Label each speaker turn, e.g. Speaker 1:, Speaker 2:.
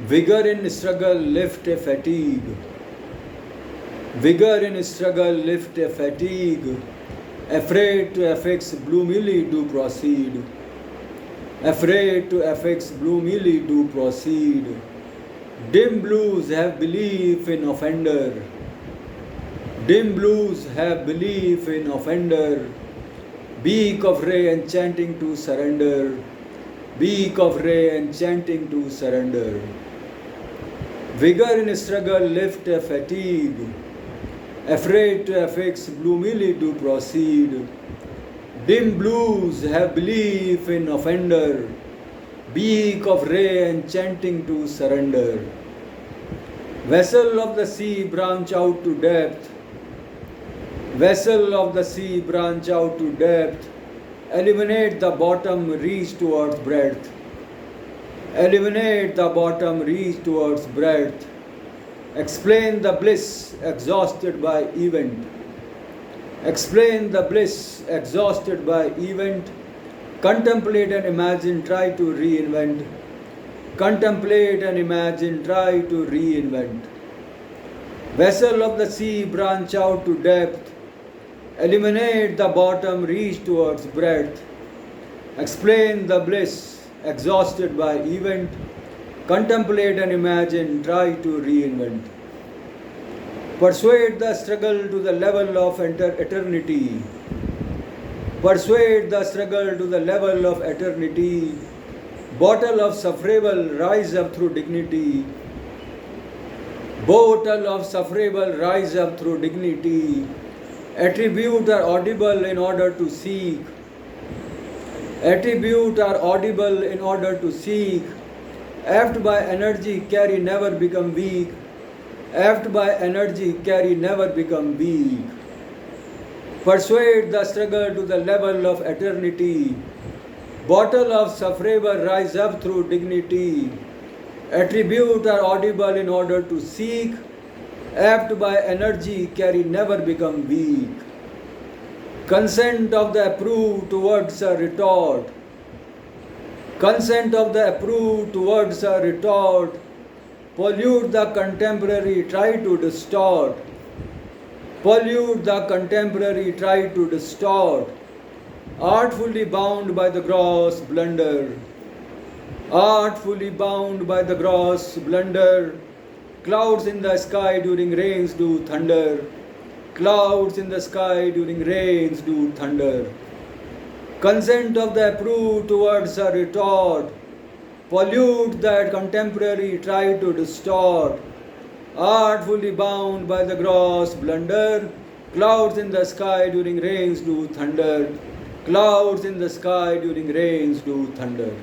Speaker 1: Vigor in struggle lift a fatigue. Vigor in struggle lift a fatigue. Afraid to affix gloomily do proceed. Afraid to affix gloomily do proceed. Dim blues have belief in offender. Dim blues have belief in offender. Beak of ray enchanting to surrender. Beak of ray enchanting to surrender. Vigor in struggle lift a fatigue. Afraid to affix gloomily do proceed. Dim blues have belief in offender. Beak of ray enchanting to surrender. Vessel of the sea branch out to depth. Vessel of the sea branch out to depth. Eliminate the bottom, reach towards breadth. Eliminate the bottom, reach towards breadth. Explain the bliss exhausted by event. Explain the bliss exhausted by event. Contemplate and imagine, try to reinvent. Contemplate and imagine, try to reinvent. Vessel of the sea branch out to depth. Eliminate the bottom, reach towards breadth. Explain the bliss exhausted by event. Contemplate and imagine, try to reinvent. Persuade the struggle to the level of eternity. Persuade the struggle to the level of eternity. Bottle of sufferable, rise up through dignity. Bottle of sufferable, rise up through dignity. Attribute are audible in order to seek. Attribute are audible in order to seek. Apt by energy, carry, never become weak. Apt by energy, carry, never become weak. Persuade the struggle to the level of eternity. Bottle of sufferable, rise up through dignity. Attribute are audible in order to seek. Apt by energy, carry, never become weak. Consent of the approved towards a retort. Consent of the approved towards a retort. Pollute the contemporary, try to distort. Pollute the contemporary, try to distort. Artfully bound by the gross blunder. Artfully bound by the gross blunder. Clouds in the sky during rains do thunder. Clouds in the sky during rains do thunder. Consent of the approved towards a retort. Pollute that contemporary, try to distort. Artfully bound by the gross blunder. Clouds in the sky during rains do thunder. Clouds in the sky during rains do thunder.